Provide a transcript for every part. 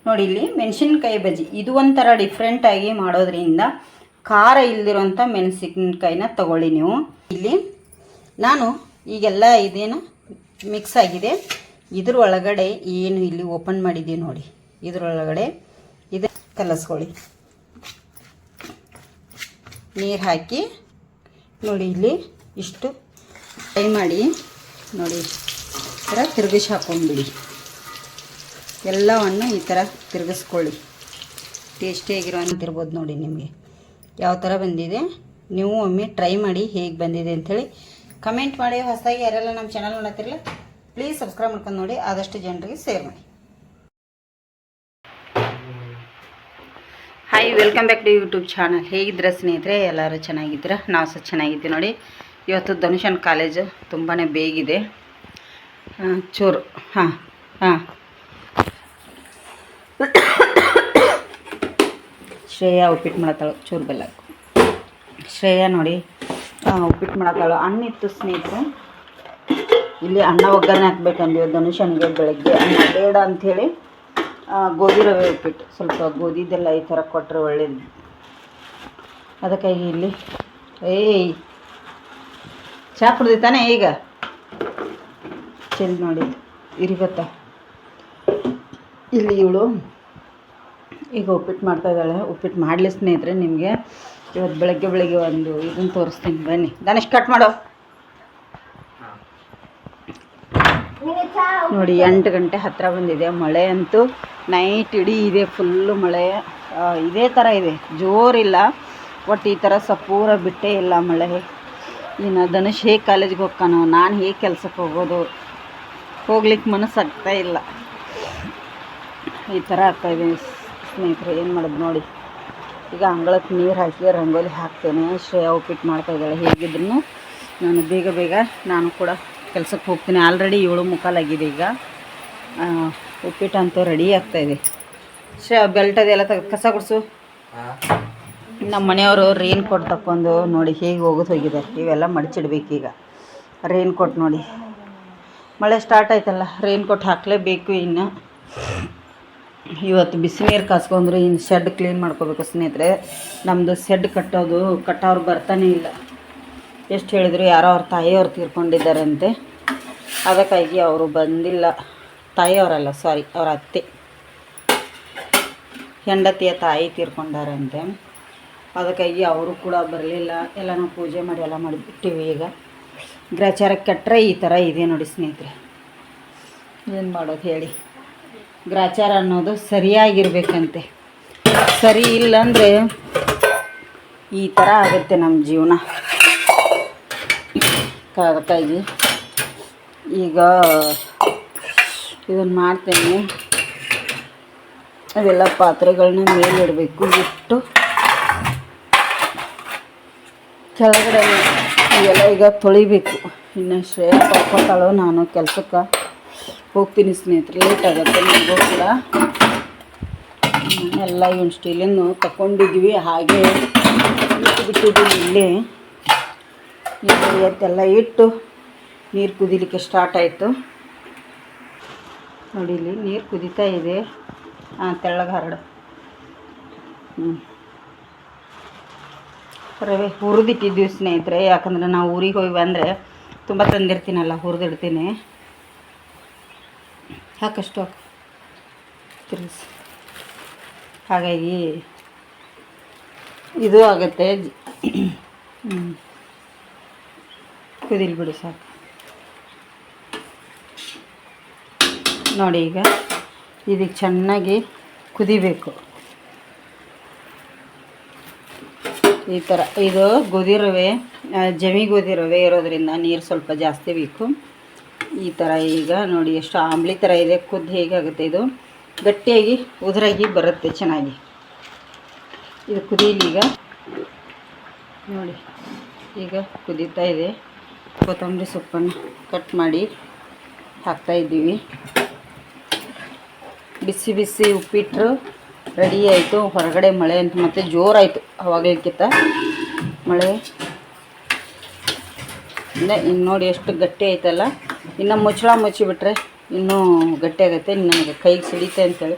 ನೋಡಿ ಇಲ್ಲಿ ಮೆಣಸಿನ್ಕಾಯಿ ಬಜ್ಜಿ, ಇದು ಒಂಥರ ಡಿಫ್ರೆಂಟಾಗಿ ಮಾಡೋದ್ರಿಂದ ಖಾರ ಇಲ್ದಿರೋಂಥ ಮೆಣಸಿನ್ಕಾಯಿನ ತಗೊಳ್ಳಿ ನೀವು. ಇಲ್ಲಿ ನಾನು ಈಗೆಲ್ಲ ಇದೇನು ಮಿಕ್ಸ್ ಆಗಿದೆ, ಇದ್ರ ಒಳಗಡೆ ಏನು ಇಲ್ಲಿ ಓಪನ್ ಮಾಡಿದ್ದೀವಿ ನೋಡಿ, ಇದ್ರೊಳಗಡೆ ಇದು ಕಲಸ್ಕೊಳ್ಳಿ. ನೀರು ಹಾಕಿ ನೋಡಿ ಇಲ್ಲಿ ಇಷ್ಟು ಫ್ರೈ ಮಾಡಿ ನೋಡಿ, ಈ ಥರ ತಿರುಗಿಸಿ ಹಾಕೊಂಡ್ಬಿಡಿ. ಎಲ್ಲವನ್ನು ಈ ಥರ ತಿರುಗಿಸ್ಕೊಳ್ಳಿ. ಟೇಸ್ಟಿಯಾಗಿರೋ ಅಂತಿರ್ಬೋದು ನೋಡಿ. ನಿಮಗೆ ಯಾವ ಥರ ಬಂದಿದೆ ನೀವು ಒಮ್ಮೆ ಟ್ರೈ ಮಾಡಿ, ಹೇಗೆ ಬಂದಿದೆ ಅಂಥೇಳಿ ಕಮೆಂಟ್ ಮಾಡಿ. ಹೊಸದಾಗಿ ಯಾರೆಲ್ಲ ನಮ್ಮ ಚಾನಲ್ ನೋಡತ್ತಿರಲ್ಲ ಪ್ಲೀಸ್ ಸಬ್ಸ್ಕ್ರೈಬ್ ಮಾಡ್ಕೊಂಡು ನೋಡಿ, ಆದಷ್ಟು ಜನರಿಗೆ ಶೇರ್ ಮಾಡಿ. Hi, welcome back to YouTube channel. ಹೇಗಿದ್ರೆ ಸ್ನೇಹಿತರೆ, ಎಲ್ಲರೂ ಚೆನ್ನಾಗಿದ್ದೀರಾ? ನಾವು ಸಹ ಚೆನ್ನಾಗಿದ್ದೀವಿ ನೋಡಿ. ಇವತ್ತು ಧನುಷನ್ ಕಾಲೇಜು ತುಂಬಾ ಬೇಗಿದೆ. ಚೂರು ಹಾಂ ಶ್ರೇಯಾ ಉಪ್ಪಿಟ್ಟು ಮಾಡತ್ತಾಳು, ಚೂರು ಬೆಲ್ಲ ಶ್ರೇಯಾ ನೋಡಿ ಉಪ್ಪಿಟ್ಟು ಮಾಡತ್ತಾಳು. ಹಣ್ಣಿತ್ತು ಸ್ನೇಹಿತರೆ, ಇಲ್ಲಿ ಅನ್ನ ಒಗ್ಗರಣೆ ಹಾಕ್ಬೇಕಂದಿವಿ ಧನುಷನ್ಗೆ. ಬೆಳಗ್ಗೆ ಅನ್ನ ಬೇಡ ಅಂಥೇಳಿ ಗೋಧಿ ರವೆ ಉಪ್ಪಿಟ್ಟು, ಸ್ವಲ್ಪ ಗೋಧಿದೆಲ್ಲ ಈ ಥರ ಕೊಟ್ಟರೆ ಒಳ್ಳೇದು. ಅದಕ್ಕಾಗಿ ಇಲ್ಲಿ ಚಹಾ ಕುಡ್ದಿತ್ತಾನೆ ಈಗ ಚೆಂದ ನೋಡಿ ಇರಿಗೊತ್ತಾ. ಇಲ್ಲಿ ಇವಳು ಈಗ ಉಪ್ಪಿಟ್ಟು ಮಾಡ್ತಾಯಿದ್ದಾಳೆ. ಉಪ್ಪಿಟ್ಟು ಮಾಡಲಿ ಸ್ನೇಹಿತರೆ, ನಿಮಗೆ ಇವತ್ತು ಬೆಳಗ್ಗೆ ಒಂದು ಇದನ್ನು ತೋರಿಸ್ತೀನಿ ಬನ್ನಿ. ದಾನೇಶ್ ಕಟ್ ಮಾಡೋ ನೋಡಿ. 8 ಗಂಟೆ ಹತ್ತಿರ ಬಂದಿದೆ. ಮಳೆ ಅಂತೂ ನೈಟ್ ಇಡೀ ಇದೆ, ಫುಲ್ಲು ಮಳೆ ಇದೇ ಥರ ಇದೆ, ಜೋರಿಲ್ಲ. ಒಟ್ಟು ಈ ಥರ ಸಪೂರ ಬಿಟ್ಟೇ ಇಲ್ಲ ಮಳೆ. ಇನ್ನು ಧನುಷ್ ಹೇಗೆ ಕಾಲೇಜ್ಗೆ ಹೋಗ್ತಾನೋ, ನಾನು ಹೇಗೆ ಕೆಲ್ಸಕ್ಕೆ ಹೋಗೋದು, ಹೋಗ್ಲಿಕ್ಕೆ ಮನಸ್ಸಾಗ್ತಾ ಇಲ್ಲ. ಈ ಥರ ಆಗ್ತಾಯಿದೆ ಸ್ನೇಹಿತರೆ, ಏನು ಮಾಡೋದು ನೋಡಿ. ಈಗ ಅಂಗಳಕ್ಕೆ ನೀರು ಹಾಕಿ ರಂಗೋಲಿ ಹಾಕ್ತೇನೆ. ಶ್ರೇಯಾ ಉಪ್ಪಿಟ್ಟು ಮಾಡ್ತಾಯಿದ್ದಾಳೆ. ಹೇಗಿದ್ರು ನಾನು ಬೇಗ ನಾನು ಕೂಡ ಕೆಲ್ಸಕ್ಕೆ ಹೋಗ್ತೀನಿ. ಆಲ್ರೆಡಿ 7:45 ಈಗ. ಉಪ್ಪಿಟ್ಟು ಅಂತೂ ರೆಡಿ ಆಗ್ತಾಯಿದೆ. ಶ್ರೇಯಾ ಬೆಲ್ಟ್ ಅದೆಲ್ಲ ಕಸ ಗುಡಿಸು. ನಮ್ಮ ಮನೆಯವರು ರೇನ್ ಕೋಟ್ ತಕ್ಕೊಂಡು ನೋಡಿ ಹೇಗೆ ಹೋಗಿದ್ದಾರೆ. ಇವೆಲ್ಲ ಮಡಚಿಡ್ಬೇಕೀಗ. ರೇನ್ ಕೋಟ್ ನೋಡಿ, ಮಳೆ ಸ್ಟಾರ್ಟ್ ಆಯ್ತಲ್ಲ, ರೇನ್ ಕೋಟ್ ಹಾಕಲೇಬೇಕು. ಇನ್ನು ಇವತ್ತು ಬಿಸಿ ನೀರು ಕಾಸ್ಕೊಂಡ್ರು. ಇನ್ನು ಶೆಡ್ ಕ್ಲೀನ್ ಮಾಡ್ಕೋಬೇಕು ಸ್ನೇಹಿತರೆ. ನಮ್ಮದು ಶೆಡ್ ಕಟ್ಟೋರು ಬರ್ತಾನೆ ಇಲ್ಲ. ಎಷ್ಟು ಹೇಳಿದ್ರು, ಯಾರೋ ಅವ್ರ ತಾಯಿಯವ್ರು ತೀರ್ಕೊಂಡಿದ್ದಾರಂತೆ. ಅದಕ್ಕಾಗಿ ಅವರು ಬಂದಿಲ್ಲ. ತಾಯಿಯವರಲ್ಲ, ಸಾರಿ, ಅವ್ರ ಅತ್ತೆ, ಹೆಂಡತಿಯ ತಾಯಿ ತೀರ್ಕೊಂಡಾರಂತೆ. ಅದಕ್ಕಾಗಿ ಅವರು ಕೂಡ ಬರಲಿಲ್ಲ. ಎಲ್ಲ ನಾವು ಪೂಜೆ ಮಾಡಿ ಎಲ್ಲ ಮಾಡಿಬಿಟ್ಟಿವಿ. ಈಗ ಗ್ರಾಚಾರಕ್ಕೆ ಕಟ್ಟರೆ ಈ ಥರ ಇದೆ ನೋಡಿ ಸ್ನೇಹಿತರೆ. ಏನು ಮಾಡೋದು ಹೇಳಿ. ಗ್ರಾಚಾರ ಅನ್ನೋದು ಸರಿಯಾಗಿರ್ಬೇಕಂತೆ. ಸರಿ ಇಲ್ಲಂದರೆ ಈ ಥರ ಆಗುತ್ತೆ ನಮ್ಮ ಜೀವನ. ಅದಕ್ಕಾಗಿ ಈಗ ಇದನ್ನು ಮಾಡ್ತೇನೆ. ಅವೆಲ್ಲ ಪಾತ್ರೆಗಳನ್ನ ಮೇಲಿಡಬೇಕು. ಇಟ್ಟು ಕೆಳಗಡೆ ಇವೆಲ್ಲ ಈಗ ತೊಳಿಬೇಕು. ಇನ್ನು ಶ್ರೇಯಾ ಕಳ್ಕೊತಾಳು. ನಾನು ಕೆಲಸಕ್ಕೆ ಹೋಗ್ತೀನಿ ಸ್ನೇಹಿತರೆ, ಲೇಟ್ ಆಗುತ್ತೆ ನನಗೂ ಕೂಡ. ಎಲ್ಲ ಇವನು ಸ್ಟೀಲಿನ ತಗೊಂಡಿದ್ವಿ, ಹಾಗೆ ಬಿಟ್ಟಿದ್ದೀವಿ ಇಲ್ಲೇ. ಎತ್ತೆಲ್ಲ ಇಟ್ಟು ನೀರು ಕುದಿಲಿಕ್ಕೆ ಸ್ಟಾರ್ಟ್ ಆಯಿತು ನೋಡಿ. ಇಲ್ಲಿ ನೀರು ಕುದೀತಾ ಇದೆ. ತೆಳ್ಳಗೆ ಹರಡು. ರವೆ ಹುರಿದಿಟ್ಟಿದ್ವಿ ಸ್ನೇಹಿತರೆ, ಯಾಕಂದರೆ ನಾವು ಊರಿಗೆ ಹೋಗಿ ಬಂದರೆ ತುಂಬ ತಂದಿರ್ತೀನಲ್ಲ, ಹುರಿದಿಡ್ತೀನಿ. ಹಾಕಷ್ಟು ಹಾಕು ತಿರುಗಿಸಿ. ಹಾಗಾಗಿ ಇದು ಆಗುತ್ತೆ. ಕುದಿಲಿ ಬಿಡಿ ಸಾಕು ನೋಡಿ. ಈಗ ಇದಕ್ಕೆ ಚೆನ್ನಾಗಿ ಕುದಿಬೇಕು ಈ ಥರ. ಇದು ಗೋಧಿ ರವೆ, ಜಮಿ ಗೋಧಿ ರವೆ ಇರೋದ್ರಿಂದ ನೀರು ಸ್ವಲ್ಪ ಜಾಸ್ತಿ ಬೇಕು. ಈ ಥರ ಈಗ ನೋಡಿ ಎಷ್ಟು ಆಂಬ್ಲಿ ಥರ ಇದೆ. ಕುದ್ದು ಹೇಗಾಗುತ್ತೆ, ಇದು ಗಟ್ಟಿಯಾಗಿ ಉದುರಾಗಿ ಬರುತ್ತೆ ಚೆನ್ನಾಗಿ. ಇದು ಕುದೀಲಿ ಈಗ ನೋಡಿ. ಈಗ ಕುದೀತಾ ಇದೆ. ಕೊತ್ತಂಬರಿ ಸೊಪ್ಪನ್ನು ಕಟ್ ಮಾಡಿ ಹಾಕ್ತಾಯಿದ್ದೀವಿ. ಬಿಸಿ ಬಿಸಿ ಉಪ್ಪಿಟ್ಟು ರೆಡಿ ಆಯಿತು. ಹೊರಗಡೆ ಮಳೆ ಅಂತ ಮತ್ತೆ ಜೋರಾಯಿತು ಅವಾಗಲಿಕ್ಕಿಂತ ಮಳೆ. ಇನ್ನು ನೋಡಿ ಎಷ್ಟು ಗಟ್ಟಿ ಆಯ್ತಲ್ಲ. ಇನ್ನು ಮುಚ್ಚಳ ಮುಚ್ಚಿಬಿಟ್ರೆ ಇನ್ನೂ ಗಟ್ಟಿ ಆಗುತ್ತೆ. ನನಗೆ ಕೈಗೆ ಸಿಡಿತೆ ಅಂತೇಳಿ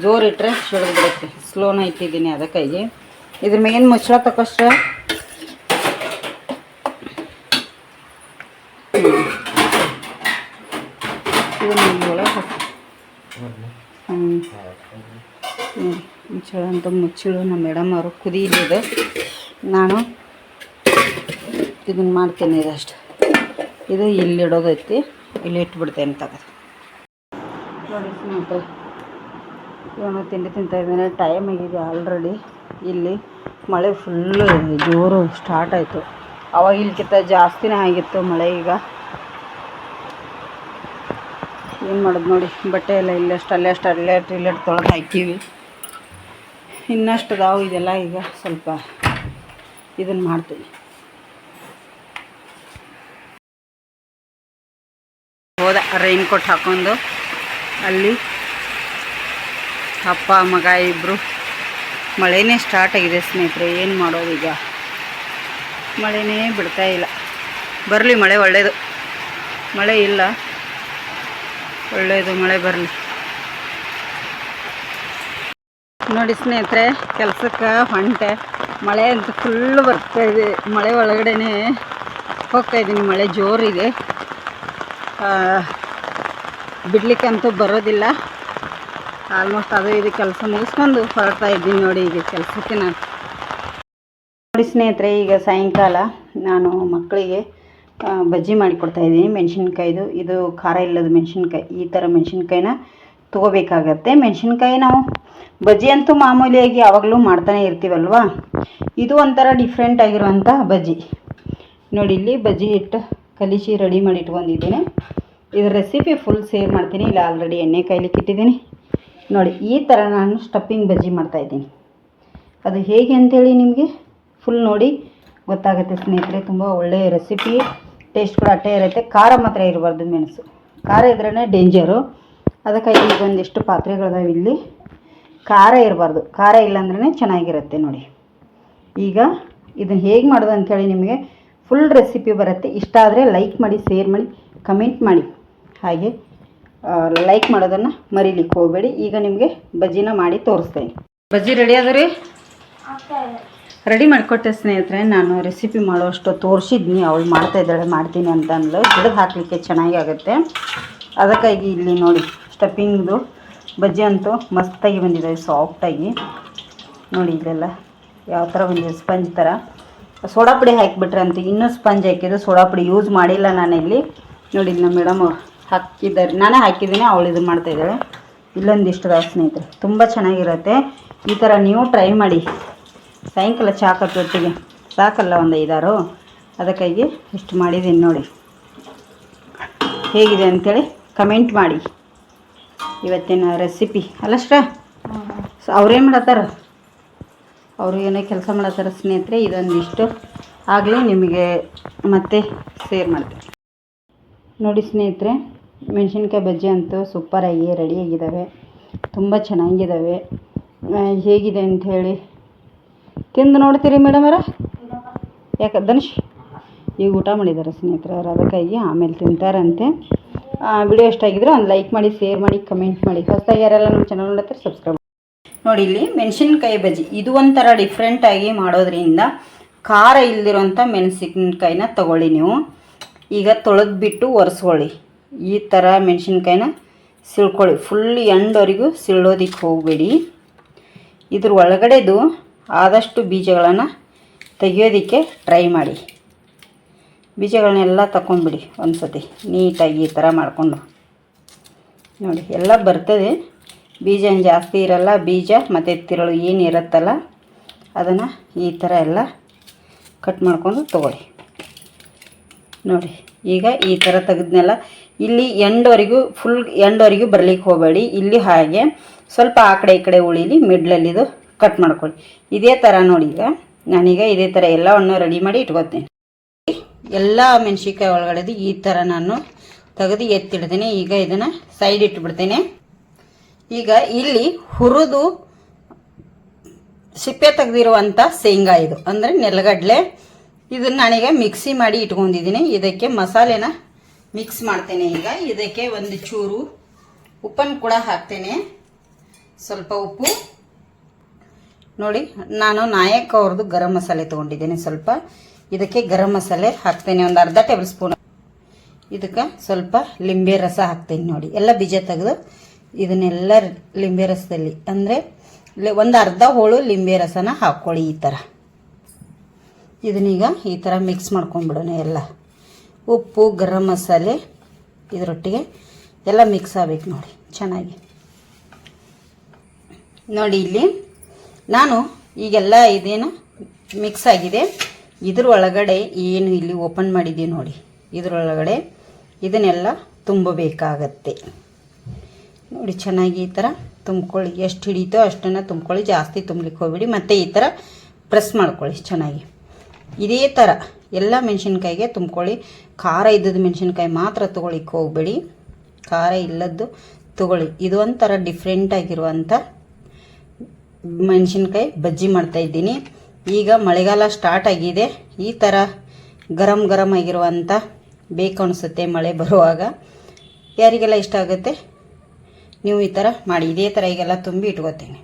ಜೋರಿಟ್ಟರೆ ಸಿಡಿದು ಬಿಡುತ್ತೆ. ಸ್ಲೋನ ಇಟ್ಟಿದ್ದೀನಿ ಅದಕ್ಕಾಗಿ. ಇದ್ರ ಮೇನ್ ಮುಚ್ಚಳ ತಗೋಷ್ಟ ಮುಚ್ಚಳ ಅಂತ ಮುಚ್ಚಿಳು ನಮ್ಮ ಮೇಡಮ್ ಅವರು ಕುದಿಯಿದೆ. ನಾನು ಇದನ್ನು ಮಾಡ್ತೇನೆ. ಇದಷ್ಟು ಇದು ಇಲ್ಲಿಡೋದೈತಿ, ಇಲ್ಲಿ ಇಟ್ಬಿಡ್ತೇನೆ ತೆಗೆದು. ನೋಡಿ ಸ್ನೇಹಿತರೆ, ಇವನು ತಿಂಡಿ ತಿಂತಾಯಿದ್ದಾನೆ. ಟೈಮ್ ಆಗಿದೆ ಆಲ್ರೆಡಿ. ಇಲ್ಲಿ ಮಳೆ ಫುಲ್ಲು ಜೋರು ಸ್ಟಾರ್ಟ್ ಆಯಿತು. ಅವಾಗ ಇಲ್ಕಿಂತ ಜಾಸ್ತಿನೇ ಆಗಿತ್ತು ಮಳೆ. ಈಗ ಏನು ಮಾಡೋದು ನೋಡಿ, ಬಟ್ಟೆ ಎಲ್ಲ ಇಲ್ಲಷ್ಟು ಅಲ್ಲೇ ತೊಳೆದು ಹಾಕೀವಿ. ಇನ್ನಷ್ಟು ಅದಾವು ಇದೆಲ್ಲ. ಈಗ ಸ್ವಲ್ಪ ಇದನ್ನು ಮಾಡ್ತೀನಿ. ಹೋದ ರೈನ್ ಕೋಟ್ ಹಾಕ್ಕೊಂಡು ಅಲ್ಲಿ ಅಪ್ಪ ಮಗ ಇಬ್ಬರು. ಮಳೆನೇ ಸ್ಟಾರ್ಟ್ ಆಗಿದೆ ಸ್ನೇಹಿತರೆ, ಏನು ಮಾಡೋದು ಈಗ. ಮಳೆನೇ ಬಿಡ್ತಾ ಇಲ್ಲ. ಬರಲಿ ಮಳೆ, ಒಳ್ಳೆಯದು. ಮಳೆ ಇಲ್ಲ, ಒಳ್ಳೆಯದು, ಮಳೆ ಬರಲಿ. ನೋಡಿ ಸ್ನೇಹಿತರೆ, ಕೆಲಸಕ್ಕೆ ಹೊಂಟೆ. ಮಳೆ ಅಂತ ಫುಲ್ಲು ಬರ್ತಾಯಿದೆ. ಮಳೆ ಒಳಗಡೆನೇ ಹೋಗ್ತಾಯಿದ್ದೀನಿ. ಮಳೆ ಜೋರಿದೆ, ಬಿಡ್ಲಿಕ್ಕಂತೂ ಬರೋದಿಲ್ಲ. ಆಲ್ಮೋಸ್ಟ್ ಅದು ಇದು ಕೆಲಸ ಮುಗಿಸ್ಕೊಂಡು ಹೊರಡ್ತಾ ಇದ್ದೀನಿ ನೋಡಿ ಈಗ ಕೆಲಸಕ್ಕೆ. ನಾನು ನೋಡಿ ಸ್ನೇಹಿತರೆ, ಈಗ ಸಾಯಂಕಾಲ ನಾನು ಮಕ್ಕಳಿಗೆ ಬಜ್ಜಿ ಮಾಡಿಕೊಡ್ತಾಯಿದ್ದೀನಿ. ಮೆಣಸಿನ್ಕಾಯ್ದು, ಇದು ಖಾರ ಇಲ್ಲದ ಮೆಣಸಿನ್ಕಾಯಿ. ಈ ಥರ ಮೆಣಸಿನ್ಕಾಯಿನ ತೊಗೋಬೇಕಾಗತ್ತೆ. ಮೆಣಸಿನ್ಕಾಯಿ ನಾವು ಬಜ್ಜಿ ಅಂತೂ ಮಾಮೂಲಿಯಾಗಿ ಯಾವಾಗಲೂ ಮಾಡ್ತಾನೆ ಇರ್ತೀವಲ್ವ. ಇದು ಒಂಥರ ಡಿಫ್ರೆಂಟ್ ಆಗಿರುವಂಥ ಬಜ್ಜಿ. ನೋಡಿ, ಇಲ್ಲಿ ಬಜ್ಜಿ ಹಿಟ್ಟು ಕಲಿಸಿ ರೆಡಿ ಮಾಡಿ ಇಟ್ಕೊಂಡಿದ್ದೀನಿ. ಇದ್ರ ರೆಸಿಪಿ ಫುಲ್ ಶೇರ್ ಮಾಡ್ತೀನಿ. ಇಲ್ಲ ಆಲ್ರೆಡಿ ಎಣ್ಣೆ ಕಾಯ್ಲಿಕ್ಕೆ ಇಟ್ಟಿದ್ದೀನಿ. ನೋಡಿ, ಈ ಥರ ನಾನು ಸ್ಟಫಿಂಗ್ ಬಜ್ಜಿ ಮಾಡ್ತಾಯಿದ್ದೀನಿ. ಅದು ಹೇಗೆ ಅಂಥೇಳಿ ನಿಮಗೆ ಫುಲ್ ನೋಡಿ ಗೊತ್ತಾಗುತ್ತೆ ಸ್ನೇಹಿತರೆ. ತುಂಬ ಒಳ್ಳೆಯ ರೆಸಿಪಿ, ಟೇಸ್ಟ್ ಕೂಡ ಅಷ್ಟೇ ಇರುತ್ತೆ. ಖಾರ ಮಾತ್ರ ಇರಬಾರ್ದು. ಮೆಣಸು ಖಾರ ಇದ್ರೇ ಡೇಂಜರು. ಅದಕ್ಕಾಗಿ ಈಗ ಒಂದಿಷ್ಟು ಪಾತ್ರೆಗಳಿದಾವೆ. ಇಲ್ಲಿ ಖಾರ ಇರಬಾರ್ದು. ಖಾರ ಇಲ್ಲಾಂದ್ರೇ ಚೆನ್ನಾಗಿರುತ್ತೆ. ನೋಡಿ, ಈಗ ಇದನ್ನು ಹೇಗೆ ಮಾಡೋದು ಅಂಥೇಳಿ ನಿಮಗೆ ಫುಲ್ ರೆಸಿಪಿ ಬರುತ್ತೆ. ಇಷ್ಟ ಆದರೆ ಲೈಕ್ ಮಾಡಿ, ಶೇರ್ ಮಾಡಿ, ಕಮೆಂಟ್ ಮಾಡಿ. ಹಾಗೆ ಲೈಕ್ ಮಾಡೋದನ್ನು ಮರೀಲಿಕ್ಕೆ ಹೋಗಬೇಡಿ. ಈಗ ನಿಮಗೆ ಬಜ್ಜಿನ ಮಾಡಿ ತೋರಿಸ್ತೇನೆ. ಬಜ್ಜಿ ರೆಡಿ ಆದ್ರಿ? ರೆಡಿ ಮಾಡಿಕೊಟ್ಟೆ ಸ್ನೇಹಿತರೆ. ನಾನು ರೆಸಿಪಿ ಮಾಡೋಷ್ಟು ತೋರಿಸಿದ್ನಿ. ಅವಳು ಮಾಡ್ತಾಯಿದ್ದಾಳೆ, ಮಾಡ್ತೀನಿ ಅಂತ ಅಂದ್ಲು. ಗಿಡದ ಹಾಕಲಿಕ್ಕೆ ಚೆನ್ನಾಗಿ ಆಗುತ್ತೆ. ಅದಕ್ಕಾಗಿ ಇಲ್ಲಿ ನೋಡಿ, ಸ್ಟಫಿಂಗ್ದು ಬಜ್ಜಿ ಅಂತೂ ಮಸ್ತಾಗಿ ಬಂದಿದೆ, ಸಾಫ್ಟಾಗಿ. ನೋಡಿ ಇಲ್ಲೆಲ್ಲ ಯಾವ ಥರ ಬಂದಿದೆ, ಸ್ಪಂಜ್ ಥರ. ಸೋಡಾ ಪುಡಿ ಹಾಕಿಬಿಟ್ರೆ ಅಂತ ಇನ್ನೂ ಸ್ಪಂಜ್ ಹಾಕಿದ್ದು. ಸೋಡಾ ಪುಡಿ ಯೂಸ್ ಮಾಡಿಲ್ಲ ನಾನಿಲ್ಲಿ. ನೋಡಿ, ನಮ್ಮ ಮೇಡಮ್ ಅವ್ರು ಹಾಕಿದ್ದಾರೆ, ನಾನೇ ಹಾಕಿದ್ದೀನಿ, ಅವಳು ಇದು ಮಾಡ್ತಾಯಿದ್ದಾಳೆ. ಇಲ್ಲೊಂದಿಷ್ಟು ಸ್ನೇಹಿತರೆ, ತುಂಬ ಚೆನ್ನಾಗಿರುತ್ತೆ. ಈ ಥರ ನೀವು ಟ್ರೈ ಮಾಡಿ. ಸಾಯಂಕಾಲ ಚಹಾ ಕಟ್ಟೊಟ್ಟಿಗೆ ಸಾಕಲ್ಲ, ಒಂದು 5-6. ಅದಕ್ಕಾಗಿ ಇಷ್ಟು ಮಾಡಿದ್ದೀನಿ. ನೋಡಿ ಹೇಗಿದೆ ಅಂಥೇಳಿ ಕಮೆಂಟ್ ಮಾಡಿ. ಇವತ್ತಿನ ರೆಸಿಪಿ ಅಲ್ಲಷ್ಟ. ಅವ್ರೇನು ಮಾಡತ್ತಾರ? ಅವರು ಏನೋ ಕೆಲಸ ಮಾಡತ್ತಾರ ಸ್ನೇಹಿತರೆ. ಇದೊಂದಿಷ್ಟು ಆಗಲಿ ನಿಮಗೆ ಮತ್ತೆ ಶೇರ್ ಮಾಡ್ತೀನಿ. ನೋಡಿ ಸ್ನೇಹಿತರೆ, ಮೆಣಸಿನ್ಕಾಯಿ ಬಜ್ಜಿ ಅಂತೂ ಸೂಪರಾಗಿ ರೆಡಿಯಾಗಿದ್ದಾವೆ. ತುಂಬ ಚೆನ್ನಾಗಿದ್ದಾವೆ. ಹೇಗಿದೆ ಅಂಥೇಳಿ ತಿಂದು ನೋಡ್ತೀರಿ ಮೇಡಮರ? ಯಾಕೆ ಧನುಷ್ ಈಗ ಊಟ ಮಾಡಿದ್ದಾರೆ ಸ್ನೇಹಿತರೆ ಅವರು. ಅದಕ್ಕಾಗಿ ಆಮೇಲೆ ತಿಂತಾರಂತೆ. ವಿಡಿಯೋ ಇಷ್ಟಾಗಿದ್ರೆ ಒಂದು ಲೈಕ್ ಮಾಡಿ, ಶೇರ್ ಮಾಡಿ, ಕಮೆಂಟ್ ಮಾಡಿ. ಹೊಸದಾಗಿ ಯಾರೆಲ್ಲ ನಮ್ಮ ಚಾನಲ್ ನೋಡ್ತಾರೆ ಸಬ್ಸ್ಕ್ರೈಬ್ ಮಾಡಿ. ನೋಡಿ, ಇಲ್ಲಿ ಮೆಣಸಿನ್ಕಾಯಿ ಬಜ್ಜಿ ಇದು ಒಂಥರ ಡಿಫ್ರೆಂಟಾಗಿ ಮಾಡೋದ್ರಿಂದ ಖಾರ ಇಲ್ದಿರೋಂಥ ಮೆಣಸಿನ್ಕಾಯಿನ ತೊಗೊಳ್ಳಿ. ನೀವು ಈಗ ತೊಳೆದ್ಬಿಟ್ಟು ಒರೆಸ್ಕೊಳ್ಳಿ. ಈ ಥರ ಮೆಣಸಿನ್ಕಾಯಿನ ಸಿಳ್ಕೊಳ್ಳಿ. ಫುಲ್ ಎಂಡವರೆಗೂ ಸಿಳ್ಳೋದಕ್ಕೆ ಹೋಗಬೇಡಿ. ಇದ್ರ ಒಳಗಡೆದು ಆದಷ್ಟು ಬೀಜಗಳನ್ನು ತೆಗಿಯೋದಕ್ಕೆ ಟ್ರೈ ಮಾಡಿ. ಬೀಜಗಳನ್ನೆಲ್ಲ ತಗೊಂಡ್ಬಿಡಿ ಒಂದು ಸತಿ ನೀಟಾಗಿ. ಈ ಥರ ಮಾಡಿಕೊಂಡು ನೋಡಿ, ಎಲ್ಲ ಬರ್ತದೆ. ಬೀಜ ಏನು ಜಾಸ್ತಿ ಇರಲ್ಲ. ಬೀಜ ಮತ್ತು ತಿರುಳು ಏನು ಇರುತ್ತಲ್ಲ ಅದನ್ನು ಈ ಥರ ಎಲ್ಲ ಕಟ್ ಮಾಡ್ಕೊಂಡು ತೊಗೊಳ್ಳಿ. ನೋಡಿ, ಈಗ ಈ ಥರ ತೆಗೆದ್ನೆಲ್ಲ ಇಲ್ಲಿ ಎಂಡ್ವರೆಗೂ ಫುಲ್ ಎಂಡ್ವರೆಗೂ ಬರಲಿಕ್ಕೆ ಹೋಗಬೇಡಿ. ಇಲ್ಲಿ ಹಾಗೆ ಸ್ವಲ್ಪ ಆ ಕಡೆ ಈ ಕಡೆ ಉಳಿಲಿ, ಮಿಡ್ಲಲ್ಲಿದು ಕಟ್ ಮಾಡ್ಕೊಳ್ಳಿ. ಇದೇ ಥರ ನೋಡಿ. ಈಗ ನಾನೀಗ ಇದೇ ಥರ ಎಲ್ಲವನ್ನು ರೆಡಿ ಮಾಡಿ ಇಟ್ಕೊತೀನಿ. ಎಲ್ಲ ಮೆಣಸಿನ್ಕಾಯಿ ಒಳಗಡೆದು ಈ ಥರ ನಾನು ತೆಗೆದು ಎತ್ತಿಡ್ತೀನಿ. ಈಗ ಇದನ್ನು ಸೈಡ್ ಇಟ್ಬಿಡ್ತೇನೆ. ಈಗ ಇಲ್ಲಿ ಹುರಿದು ಸಿಪ್ಪೆ ತೆಗೆದಿರುವಂಥ ಶೇಂಗಾ, ಇದು ಅಂದರೆ ನೆಲಗಡಲೆ. ಇದನ್ನು ನಾನೀಗ ಮಿಕ್ಸಿ ಮಾಡಿ ಇಟ್ಕೊಂಡಿದ್ದೀನಿ. ಇದಕ್ಕೆ ಮಸಾಲೆನ ಮಿಕ್ಸ್ ಮಾಡ್ತೇನೆ. ಈಗ ಇದಕ್ಕೆ ಒಂದು ಚೂರು ಉಪ್ಪನ್ನು ಕೂಡ ಹಾಕ್ತೇನೆ. ಸ್ವಲ್ಪ ಉಪ್ಪು ನೋಡಿ. ನಾನು ನಾಯಕ್ ಅವ್ರದ್ದು ಗರಂ ಮಸಾಲೆ ತೊಗೊಂಡಿದ್ದೇನೆ. ಸ್ವಲ್ಪ ಇದಕ್ಕೆ ಗರಂ ಮಸಾಲೆ ಹಾಕ್ತೇನೆ, ಒಂದು ಅರ್ಧ ಟೇಬಲ್ ಸ್ಪೂನ್. ಇದಕ್ಕೆ ಸ್ವಲ್ಪ ಲಿಂಬೆ ರಸ ಹಾಕ್ತೇನೆ ನೋಡಿ. ಎಲ್ಲ ಬೀಜ ತೆಗೆದು ಇದನ್ನೆಲ್ಲ ಲಿಂಬೆ ರಸದಲ್ಲಿ ಅಂದರೆ ಒಂದು ಅರ್ಧ ಹೋಳು ಲಿಂಬೆ ರಸನ ಹಾಕ್ಕೊಳ್ಳಿ. ಈ ಥರ ಇದನ್ನೀಗ ಈ ಥರ ಮಿಕ್ಸ್ ಮಾಡ್ಕೊಂಡ್ಬಿಡೋಣ. ಎಲ್ಲ ಉಪ್ಪು ಗರಂ ಮಸಾಲೆ ಇದರೊಟ್ಟಿಗೆ ಎಲ್ಲ ಮಿಕ್ಸ್ ಆಗಬೇಕು ನೋಡಿ ಚೆನ್ನಾಗಿ. ನೋಡಿ ಇಲ್ಲಿ ನಾನು ಈಗೆಲ್ಲ ಇದೇನು ಮಿಕ್ಸ್ ಆಗಿದೆ. ಇದ್ರ ಒಳಗಡೆ ಏನು ಇಲ್ಲಿ ಓಪನ್ ಮಾಡಿದ್ದೀವಿ ನೋಡಿ, ಇದರೊಳಗಡೆ ಇದನ್ನೆಲ್ಲ ತುಂಬಬೇಕಾಗತ್ತೆ ನೋಡಿ. ಚೆನ್ನಾಗಿ ಈ ಥರ ತುಂಬ್ಕೊಳ್ಳಿ. ಎಷ್ಟು ಹಿಡಿತೋ ಅಷ್ಟನ್ನು ತುಂಬ್ಕೊಳ್ಳಿ, ಜಾಸ್ತಿ ತುಂಬಲಿಕ್ಕೆ ಹೋಗ್ಬಿಡಿ. ಮತ್ತು ಈ ಥರ ಪ್ರೆಸ್ ಮಾಡ್ಕೊಳ್ಳಿ ಚೆನ್ನಾಗಿ. ಇದೇ ಥರ ಎಲ್ಲ ಮೆಣಸಿನ್ಕಾಯಿಗೆ ತುಂಬ್ಕೊಳ್ಳಿ. ಖಾರ ಇದ್ದದ್ದು ಮೆಣಸಿನ್ಕಾಯಿ ಮಾತ್ರ ತೊಗೊಳಿಕ್ಕೆ ಹೋಗಬೇಡಿ, ಖಾರ ಇಲ್ಲದ್ದು ತೊಗೊಳ್ಳಿ. ಇದು ಒಂಥರ ಡಿಫ್ರೆಂಟ್ ಆಗಿರುವಂಥ ಮೆಣಸಿನ್ಕಾಯಿ ಬಜ್ಜಿ ಮಾಡ್ತಾಯಿದ್ದೀನಿ. ಈಗ ಮಳೆಗಾಲ ಸ್ಟಾರ್ಟ್ ಆಗಿದೆ. ಈ ಥರ ಗರಂ ಗರಂ ಆಗಿರುವಂಥ ಬೇಕು ಅನಿಸುತ್ತೆ ಮಳೆ ಬರುವಾಗ. ಯಾರಿಗೆಲ್ಲ ಇಷ್ಟ ಆಗುತ್ತೆ ನೀವು ಈ ಥರ ಮಾಡಿ. ಇದೇ ಥರ ಈಗೆಲ್ಲ ತುಂಬಿ ಇಟ್ಕೋತೇನೆ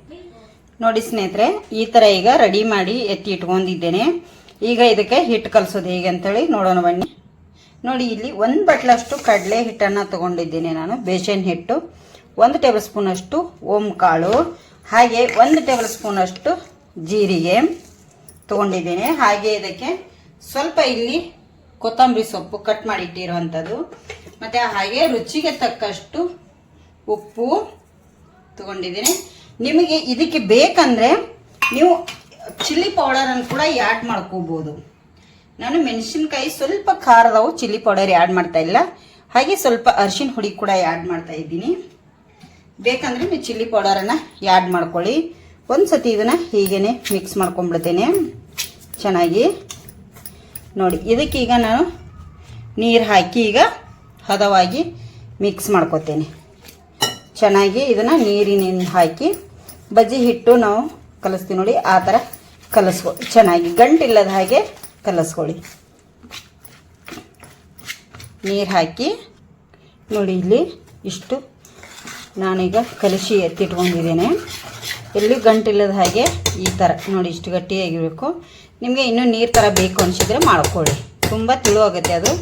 ನೋಡಿ ಸ್ನೇಹಿತರೆ. ಈ ಥರ ಈಗ ರೆಡಿ ಮಾಡಿ ಎತ್ತಿ ಇಟ್ಕೊಂಡಿದ್ದೇನೆ. ಈಗ ಇದಕ್ಕೆ ಹಿಟ್ಟು ಕಲಸೋದು ಹೇಗೆ ಅಂತೇಳಿ ನೋಡೋಣ ಬನ್ನಿ. ನೋಡಿ ಇಲ್ಲಿ 1 ಬಟ್ಲಷ್ಟು ಕಡಲೆ ಹಿಟ್ಟನ್ನು ತೊಗೊಂಡಿದ್ದೇನೆ ನಾನು, ಬೇಸನ್ ಹಿಟ್ಟು. 1 ಟೇಬಲ್ ಸ್ಪೂನಷ್ಟು ಓಂ ಕಾಳು, ಹಾಗೆ 1 ಟೇಬಲ್ ಸ್ಪೂನಷ್ಟು ಜೀರಿಗೆ ತೊಗೊಂಡಿದ್ದೇನೆ. ಹಾಗೆ ಇದಕ್ಕೆ ಸ್ವಲ್ಪ ಇಲ್ಲಿ ಕೊತ್ತಂಬರಿ ಸೊಪ್ಪು ಕಟ್ ಮಾಡಿ ಇಟ್ಟಿರುವಂಥದ್ದು, ಮತ್ತು ಹಾಗೆ ರುಚಿಗೆ ತಕ್ಕಷ್ಟು ಉಪ್ಪು ತೊಗೊಂಡಿದ್ದೀನಿ. ನಿಮಗೆ ಇದಕ್ಕೆ ಬೇಕಂದರೆ ನೀವು ಚಿಲ್ಲಿ ಪೌಡರನ್ನು ಕೂಡ ಆ್ಯಡ್ ಮಾಡ್ಕೋಬೋದು. ನಾನು ಮೆಣಸಿನ್ಕಾಯಿ ಸ್ವಲ್ಪ ಖಾರದವು ಚಿಲ್ಲಿ ಪೌಡರ್ ಆ್ಯಡ್ ಮಾಡ್ತಾ ಇಲ್ಲ. ಹಾಗೆ ಸ್ವಲ್ಪ ಅರಿಶಿನ ಹುಡಿ ಕೂಡ ಆ್ಯಡ್ ಮಾಡ್ತಾ ಇದ್ದೀನಿ. ಬೇಕಂದರೆ ನೀವು ಚಿಲ್ಲಿ ಪೌಡರನ್ನು ಆ್ಯಡ್ ಮಾಡ್ಕೊಳ್ಳಿ. ಒಂದು ಸತಿ ಇದನ್ನು ಹೀಗೇ ಮಿಕ್ಸ್ ಮಾಡ್ಕೊಂಡ್ಬಿಡ್ತೇನೆ ಚೆನ್ನಾಗಿ ನೋಡಿ. ಇದಕ್ಕೀಗ ನಾನು ನೀರು ಹಾಕಿ ಈಗ ಹದವಾಗಿ ಮಿಕ್ಸ್ ಮಾಡ್ಕೊತೇನೆ ಚೆನ್ನಾಗಿ. ಇದನ್ನು ನೀರಿನ ಹಾಕಿ ಬಜ್ಜಿ ಹಿಟ್ಟು ನಾವು ಕಲಿಸ್ತೀವಿ ನೋಡಿ, ಆ ಥರ ಕಲಿಸ್ಕೊಳ್ಳಿ ಚೆನ್ನಾಗಿ. ಗಂಟಿಲ್ಲದ ಹಾಗೆ ಕಲಿಸ್ಕೊಳ್ಳಿ. ನೀರು ಹಾಕಿ ನೋಡಿ. ಇಲ್ಲಿ ಇಷ್ಟು ನಾನೀಗ ಕಲಸಿ ಎತ್ತಿಟ್ಕೊಂಡಿದ್ದೇನೆ. ಎಲ್ಲಿ ಗಂಟಿಲ್ಲದ ಹಾಗೆ ಈ ಥರ ನೋಡಿ, ಇಷ್ಟು ಗಟ್ಟಿಯಾಗಿರಬೇಕು. ನಿಮಗೆ ಇನ್ನೂ ನೀರು ಥರ ಬೇಕು ಅನಿಸಿದ್ರೆ ಮಾಡ್ಕೊಳ್ಳಿ. ತುಂಬ ತಿಳುವಾಗುತ್ತೆ, ಅದು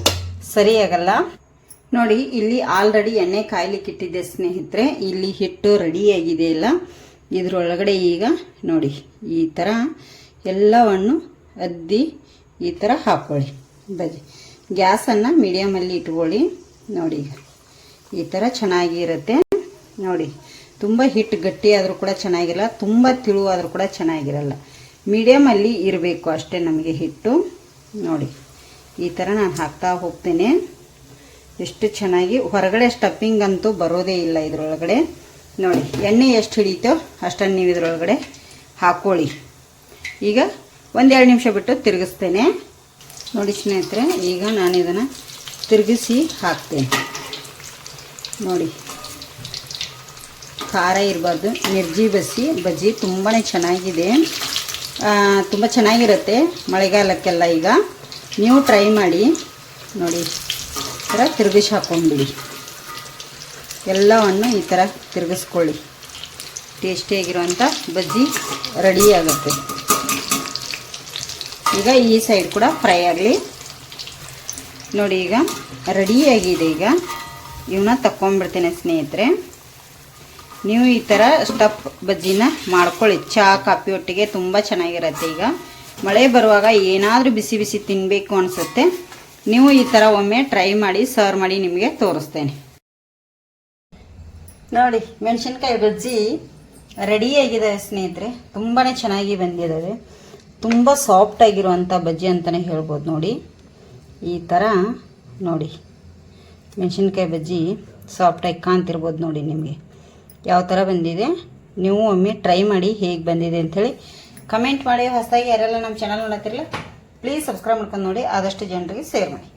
ಸರಿಯಾಗಲ್ಲ ನೋಡಿ. ಇಲ್ಲಿ ಆಲ್ರೆಡಿ ಎಣ್ಣೆ ಕಾಯ್ಲಿಕ್ಕೆ ಇಟ್ಟಿದ್ದೆ ಸ್ನೇಹಿತರೆ. ಇಲ್ಲಿ ಹಿಟ್ಟು ರೆಡಿಯಾಗಿದೆ ಎಲ್ಲ. ಇದರೊಳಗಡೆ ಈಗ ನೋಡಿ ಈ ಥರ ಎಲ್ಲವನ್ನು ಅದ್ದಿ ಈ ಥರ ಹಾಕ್ಕೊಳ್ಳಿ ಬಜ್ಜಿ. ಗ್ಯಾಸನ್ನು ಮೀಡಿಯಮಲ್ಲಿ ಇಟ್ಕೊಳ್ಳಿ ನೋಡಿ. ಈಗ ಈ ಥರ ಚೆನ್ನಾಗಿರುತ್ತೆ ನೋಡಿ. ತುಂಬ ಹಿಟ್ಟು ಗಟ್ಟಿ ಆದರೂ ಕೂಡ ಚೆನ್ನಾಗಿರಲ್ಲ, ತುಂಬ ತಿಳುವಾದರೂ ಕೂಡ ಚೆನ್ನಾಗಿರಲ್ಲ. ಮೀಡಿಯಮಲ್ಲಿ ಇರಬೇಕು ಅಷ್ಟೇ ನಮಗೆ ಹಿಟ್ಟು ನೋಡಿ. ಈ ಥರ ನಾನು ಹಾಕ್ತಾ ಹೋಗ್ತೇನೆ. ಎಷ್ಟು ಚೆನ್ನಾಗಿ ಹೊರಗಡೆ ಸ್ಟಫಿಂಗ್ ಅಂತೂ ಬರೋದೇ ಇಲ್ಲ ಇದರೊಳಗಡೆ ನೋಡಿ. ಎಣ್ಣೆ ಎಷ್ಟು ಹಿಡಿತೋ ಅಷ್ಟನ್ನು ನೀವು ಇದರೊಳಗಡೆ ಹಾಕ್ಕೊಳ್ಳಿ. ಈಗ 1-2 ನಿಮಿಷ ಬಿಟ್ಟು ತಿರುಗಿಸ್ತೇನೆ ನೋಡಿ ಸ್ನೇಹಿತರೆ. ಈಗ ನಾನು ಇದನ್ನು ತಿರುಗಿಸಿ ಹಾಕ್ತೇನೆ ನೋಡಿ. ಖಾರ ಇರಬಾರ್ದು, ಮಿರ್ಜಿ ಬಜ್ಜಿ ತುಂಬಾ ಚೆನ್ನಾಗಿದೆ, ತುಂಬ ಚೆನ್ನಾಗಿರುತ್ತೆ ಮಳೆಗಾಲಕ್ಕೆಲ್ಲ. ಈಗ ನೀವು ಟ್ರೈ ಮಾಡಿ ನೋಡಿ. ಈ ಥರ ತಿರುಗಿಸಿ ಹಾಕ್ಕೊಂಡ್ಬಿಡಿ. ಎಲ್ಲವನ್ನು ಈ ಥರ ತಿರುಗಿಸ್ಕೊಳ್ಳಿ. ಟೇಸ್ಟಿಯಾಗಿರುವಂಥ ಬಜ್ಜಿ ರೆಡಿ ಆಗುತ್ತೆ. ಈಗ ಈ ಸೈಡ್ ಕೂಡ ಫ್ರೈ ಆಗಲಿ ನೋಡಿ. ಈಗ ರೆಡಿಯಾಗಿದೆ. ಈಗ ಇವನ್ನ ತಗೊಂಡ್ಬಿಡ್ತೇನೆ ಸ್ನೇಹಿತರೆ. ನೀವು ಈ ಥರ ಸ್ಟಫ್ ಬಜ್ಜಿನ ಮಾಡ್ಕೊಳ್ಳಿ. ಚಹಾ ಕಾಫಿ ಒಟ್ಟಿಗೆ ತುಂಬ ಚೆನ್ನಾಗಿರುತ್ತೆ. ಈಗ ಮಳೆ ಬರುವಾಗ ಏನಾದರೂ ಬಿಸಿ ಬಿಸಿ ತಿನ್ನಬೇಕು ಅನಿಸುತ್ತೆ. ನೀವು ಈ ಥರ ಒಮ್ಮೆ ಟ್ರೈ ಮಾಡಿ ಸರ್ವ್ ಮಾಡಿ ನಿಮಗೆ ತೋರಿಸ್ತೇನೆ ನೋಡಿ. ಮೆಣಸಿನ್ಕಾಯಿ ಬಜ್ಜಿ ರೆಡಿಯಾಗಿದೆ ಸ್ನೇಹಿತರೆ. ತುಂಬಾ ಚೆನ್ನಾಗಿ ಬಂದಿದ್ದಾವೆ. ತುಂಬ ಸಾಫ್ಟಾಗಿರುವಂಥ ಬಜ್ಜಿ ಅಂತಲೇ ಹೇಳ್ಬೋದು ನೋಡಿ. ಈ ಥರ ನೋಡಿ ಮೆಣಸಿನ್ಕಾಯಿ ಬಜ್ಜಿ ಸಾಫ್ಟಾಗಿ ಕಾಣ್ತಿರ್ಬೋದು ನೋಡಿ. ನಿಮಗೆ ಯಾವ ಥರ ಬಂದಿದೆ ನೀವು ಒಮ್ಮೆ ಟ್ರೈ ಮಾಡಿ ಹೇಗೆ ಬಂದಿದೆ ಅಂಥೇಳಿ ಕಮೆಂಟ್ ಮಾಡಿ. ಹೊಸದಾಗಿ ಯಾರೆಲ್ಲ ನಮ್ಮ ಚಾನಲ್ ನೋಡ್ತಿರಲ್ಲ ಪ್ಲೀಸ್ ಸಬ್ಸ್ಕ್ರೈಬ್ ಮಾಡ್ಕೊಂಡು ನೋಡಿ. ಆದಷ್ಟು ಜನರಿಗೆ ಶೇರ್ ಮಾಡಿ.